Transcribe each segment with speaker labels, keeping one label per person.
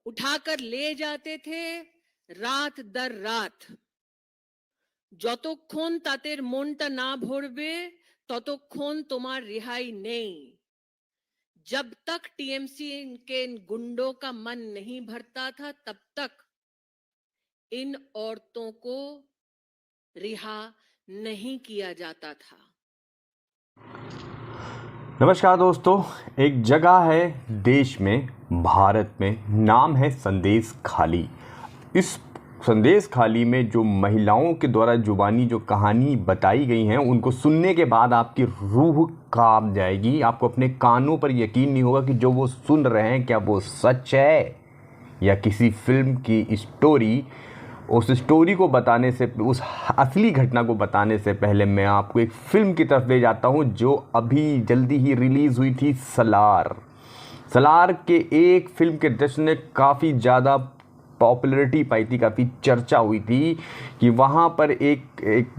Speaker 1: উঠাकर ले जाते थे রাত দর রাত। যতক্ষণ তাদের মনটা না ভরবে ততক্ষণ তোমার রেহাই নেই। जब तक टीएमसी के इन गुंडों का मन नहीं भरता था तब तक इन औरतों को रिहा नहीं किया जाता था।
Speaker 2: नमस्कार दोस्तों, एक जगह है देश में, भारत में, नाम है संदेश खाली। इस संदेश खाली में जो महिलाओं के द्वारा जुबानी जो कहानी बताई गई हैं उनको सुनने के बाद आपकी रूह कांप जाएगी। आपको अपने कानों पर यकीन नहीं होगा कि जो वो सुन रहे हैं क्या वो सच है या किसी फिल्म की स्टोरी। उस स्टोरी को बताने से, उस असली घटना को बताने से पहले मैं आपको एक फ़िल्म की तरफ ले जाता हूं जो अभी जल्दी ही रिलीज़ हुई थी, सलार। सलार के एक फ़िल्म के दृश्य ने काफ़ी ज़्यादा पॉपुलैरिटी पाई थी, काफ़ी चर्चा हुई थी कि वहाँ पर एक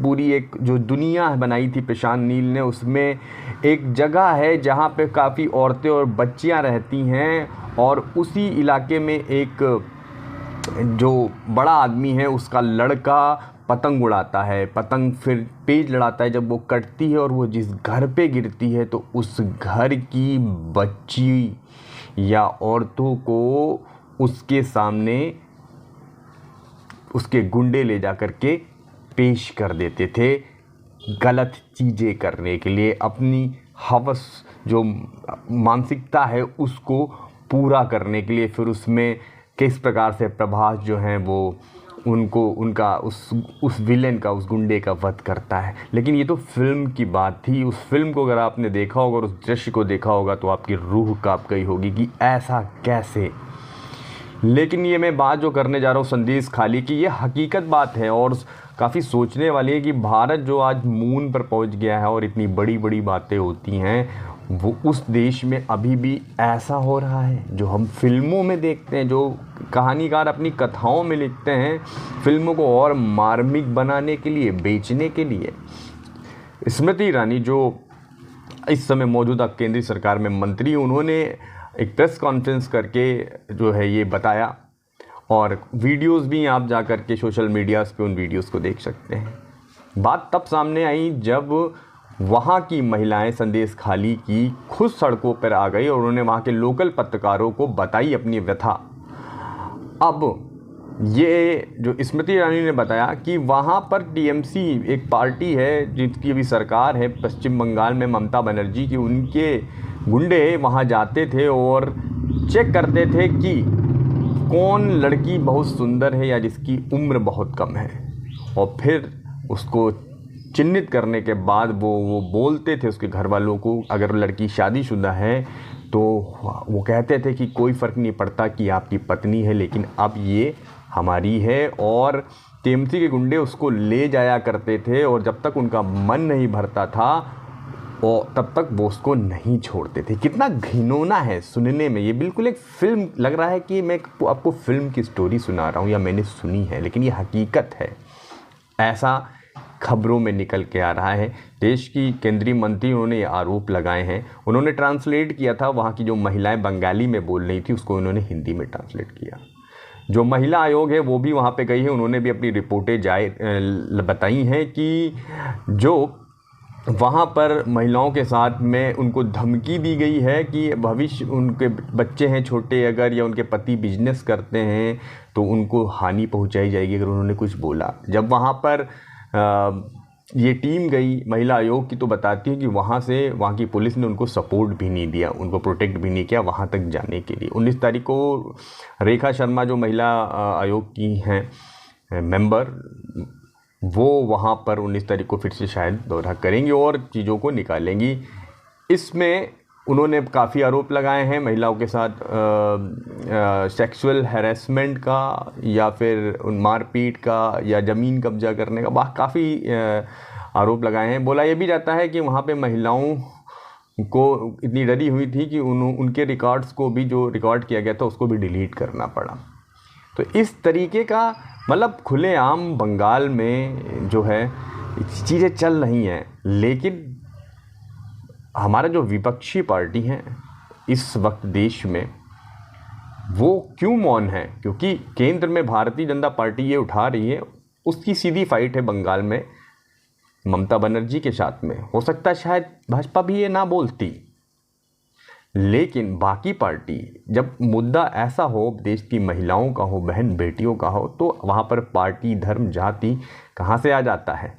Speaker 2: पूरी एक जो दुनिया बनाई थी प्रशांत नील ने, उसमें एक जगह है जहाँ पे काफ़ी औरतें और बच्चियाँ रहती हैं और उसी इलाके में एक जो बड़ा आदमी है उसका लड़का पतंग उड़ाता है। पतंग फिर पेज लड़ाता है, जब वो कटती है और वो जिस घर पे गिरती है तो उस घर की बच्ची या औरतों को उसके सामने उसके गुंडे ले जा कर के पेश कर देते थे गलत चीज़ें करने के लिए। अपनी हवस जो मानसिकता है उसको पूरा करने के लिए फिर उसमें किस प्रकार से प्रभास जो हैं वो उनका उस विलेन का, उस गुंडे का वध करता है। लेकिन ये तो फिल्म की बात थी। उस फिल्म को अगर आपने देखा होगा और उस दृश्य को देखा होगा तो आपकी रूह कांप गई होगी कि ऐसा कैसे। लेकिन ये मैं बात जो करने जा रहा हूँ संदेश खाली की, ये हकीकत बात है और काफ़ी सोचने वाली है कि भारत जो आज मून पर पहुँच गया है और इतनी बड़ी बड़ी बातें होती हैं, वो उस देश में अभी भी ऐसा हो रहा है जो हम फिल्मों में देखते हैं, जो कहानीकार अपनी कथाओं में लिखते हैं, फिल्मों को और मार्मिक बनाने के लिए, बेचने के लिए। स्मृति ईरानी जो इस समय मौजूदा केंद्रीय सरकार में मंत्री, उन्होंने एक प्रेस कॉन्फ्रेंस करके जो है ये बताया और वीडियोस भी आप जा कर के सोशल मीडियाज़ पे उन वीडियोस को देख सकते हैं। बात तब सामने आई जब वहाँ की महिलाएं संदेश खाली की खुद सड़कों पर आ गई और उन्होंने वहाँ के लोकल पत्रकारों को बताई अपनी व्यथा। अब ये जो स्मृति ईरानी ने बताया कि वहाँ पर टीएमसी एक पार्टी है जिसकी अभी सरकार है पश्चिम बंगाल में, ममता बनर्जी की, उनके गुंडे वहाँ जाते थे और चेक करते थे कि कौन लड़की बहुत सुंदर है या जिसकी उम्र बहुत कम है, और फिर उसको चिन्हित करने के बाद वो बोलते थे उसके घर वालों को, अगर लड़की शादीशुदा है तो वो कहते थे कि कोई फ़र्क नहीं पड़ता कि आपकी पत्नी है, लेकिन अब ये हमारी है। और टीएमसी के गुंडे उसको ले जाया करते थे और जब तक उनका मन नहीं भरता था और तब तक वो उसको नहीं छोड़ते थे। कितना घिनौना है सुनने में, ये बिल्कुल एक फ़िल्म लग रहा है कि मैं आपको फ़िल्म की स्टोरी सुना रहा हूँ या मैंने सुनी है, लेकिन ये हकीकत है। ऐसा खबरों में निकल के आ रहा है। देश की केंद्रीय मंत्री उन्होंने ये आरोप लगाए हैं। उन्होंने ट्रांसलेट किया था, वहाँ की जो महिलाएं बंगाली में बोल रही थी उसको उन्होंने हिंदी में ट्रांसलेट किया। जो महिला आयोग है वो भी वहाँ पे गई है, उन्होंने भी अपनी रिपोर्टें बताई हैं कि जो वहाँ पर महिलाओं के साथ में उनको धमकी दी गई है कि भविष्य उनके बच्चे हैं छोटे अगर, या उनके पति बिजनेस करते हैं तो उनको हानि पहुँचाई जाएगी अगर उन्होंने कुछ बोला। जब वहाँ पर ये टीम गई महिला आयोग की तो बताती है कि वहाँ की पुलिस ने उनको सपोर्ट भी नहीं दिया, उनको प्रोटेक्ट भी नहीं किया वहाँ तक जाने के लिए। 19 तारीख को रेखा शर्मा जो महिला आयोग की हैं मेंबर, वो वहाँ पर 19 तारीख को फिर से शायद दौरा करेंगी और चीज़ों को निकालेंगी। इसमें उन्होंने काफ़ी आरोप लगाए हैं महिलाओं के साथ सेक्सुअल हैरेसमेंट का या फिर मारपीट का या ज़मीन कब्जा करने का, काफ़ी आरोप लगाए हैं। बोला ये भी जाता है कि वहाँ पे महिलाओं को इतनी डरी हुई थी कि उनके रिकॉर्ड्स को भी, जो रिकॉर्ड किया गया था उसको भी डिलीट करना पड़ा। तो इस तरीके का मतलब खुलेआम बंगाल में जो है चीज़ें चल रही हैं। लेकिन हमारा जो विपक्षी पार्टी है इस वक्त देश में, वो क्यों मौन है? क्योंकि केंद्र में भारतीय जनता पार्टी ये उठा रही है, उसकी सीधी फाइट है बंगाल में ममता बनर्जी के साथ में। हो सकता है शायद भाजपा भी ये ना बोलती, लेकिन बाकी पार्टी, जब मुद्दा ऐसा हो, देश की महिलाओं का हो, बहन बेटियों का हो, तो वहाँ पर पार्टी, धर्म, जाति कहाँ से आ जाता है?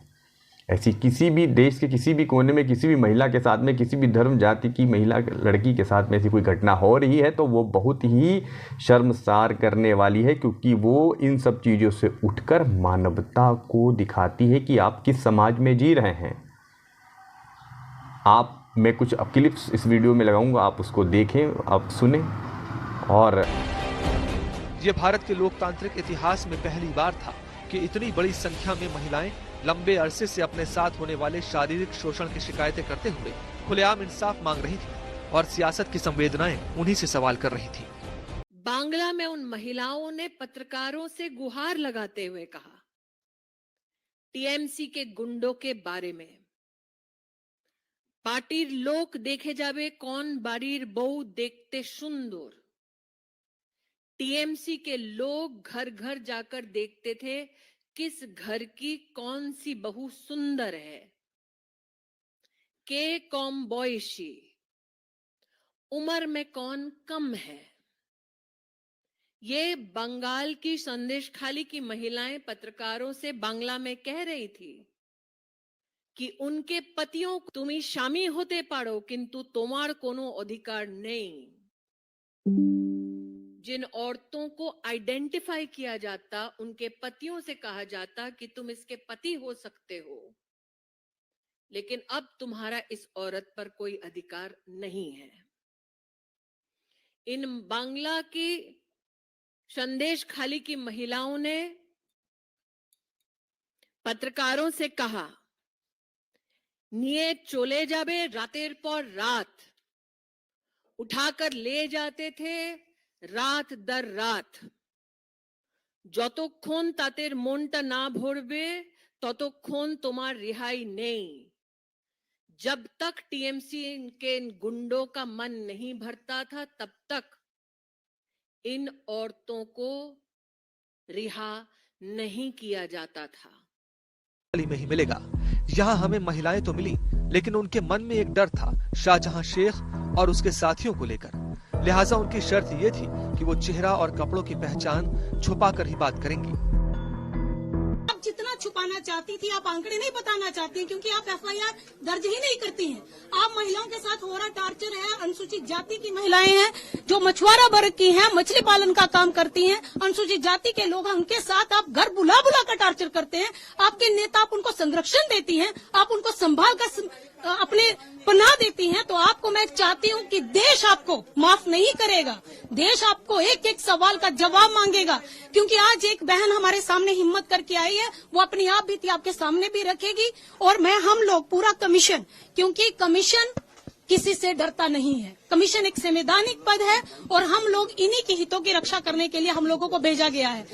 Speaker 2: ऐसी किसी भी देश के किसी भी कोने में किसी भी महिला के साथ में, किसी भी धर्म जाति की महिला लड़की के साथ में ऐसी कोई घटना हो रही है तो वो बहुत ही शर्मसार करने वाली है, क्योंकि वो इन सब चीज़ों से उठकर मानवता को दिखाती है कि आप किस समाज में जी रहे हैं। मैं कुछ क्लिप्स इस वीडियो में लगाऊंगा, आप उसको देखें, आप सुने। और
Speaker 3: ये भारत के लोकतांत्रिक इतिहास में पहली बार था कि इतनी बड़ी संख्या में महिलाएं लंबे अरसे से अपने साथ होने वाले शारीरिक शोषण की शिकायतें करते हुए खुलेआम इंसाफ मांग रही थी और सियासत की संवेदनाएं उन्हीं से सवाल कर रही थी।
Speaker 1: बांग्ला में उन महिलाओं ने पत्रकारों से गुहार लगाते हुए कहा, टीएमसी के गुंडों के बारे में, पार्टीर लोक देखे जावे कौन बाड़ीर बहू देखते सुंदर। टीएमसी के लोग घर घर जाकर देखते थे किस घर की कौन सी बहू सुंदर है, के कौन बॉयशी, उम्र में कौन कम है। ये बंगाल की संदेशखाली की महिलाएं पत्रकारों से बांग्ला में कह रही थी कि उनके पतियों तुम्ही स्वामी होते पारो किंतु तुम्हार कोनो अधिकार नहीं। जिन औरतों को आइडेंटिफाई किया जाता, उनके पतियों से कहा जाता कि तुम इसके पति हो सकते हो, लेकिन अब तुम्हारा इस औरत पर कोई अधिकार नहीं है। इन बांग्ला की संदेश खाली की महिलाओं ने पत्रकारों से कहा, निये चले जाबे रातेर पर रात, उठाकर ले जाते थे रात दर रात। যতক্ষণ তাদের মনটা না ভরবে ততক্ষণ তোমার रिहाई नहीं। जब तक टीएमसी के इन गुंडों का मन नहीं भरता था, तब तक इन औरतों को रिहा नहीं किया जाता था।
Speaker 3: में ही मिलेगा। यहाँ हमें महिलाएं तो मिली, लेकिन उनके मन में एक डर था शाहजहां शेख और उसके साथियों को लेकर। लिहाजा उनकी शर्त ये थी कि वो चेहरा और कपड़ों की पहचान छुपाकर ही बात करेंगी।
Speaker 4: आप जितना छुपाना चाहती थी, आप आंकड़े नहीं बताना चाहती, क्योंकि आप एफआईआर दर्ज ही नहीं करती हैं। आप महिलाओं के साथ हो रहा टॉर्चर है, अनुसूचित जाति की महिलाएं हैं जो मछुआरा वर्ग की हैं, मछली पालन का काम करती हैं, अनुसूचित जाति के लोग, उनके साथ आप घर बुला बुला कर टॉर्चर करते हैं। आपके नेता, आप उनको संरक्षण देती हैं, आप उनको संभाल कर अपने पनाह देती हैं। तो आपको मैं चाहती हूँ कि देश आपको माफ नहीं करेगा, देश आपको एक एक सवाल का जवाब मांगेगा, क्योंकि आज एक बहन हमारे सामने हिम्मत करके आई है, वो अपनी आप बीती आपके सामने भी रखेगी। और हम लोग पूरा कमीशन, क्योंकि कमीशन किसी से डरता नहीं है, कमीशन एक संवैधानिक पद है और हम लोग इन्हीं की हितों की रक्षा करने के लिए हम लोगों को भेजा गया है।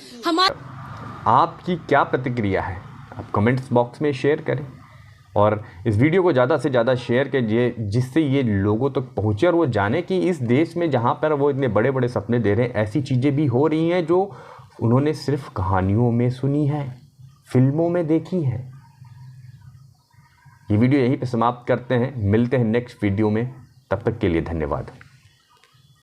Speaker 2: आपकी क्या प्रतिक्रिया है? आप कमेंट्स बॉक्स में शेयर करें और इस वीडियो को ज़्यादा से ज़्यादा शेयर कीजिए, जिससे ये लोगों तक पहुँचे और वो जाने कि इस देश में जहाँ पर वो इतने बड़े बड़े सपने दे रहे हैं, ऐसी चीज़ें भी हो रही हैं जो उन्होंने सिर्फ कहानियों में सुनी है, फिल्मों में देखी है। ये वीडियो यहीं पे समाप्त करते हैं, मिलते हैं नेक्स्ट वीडियो में, तब तक के लिए धन्यवाद।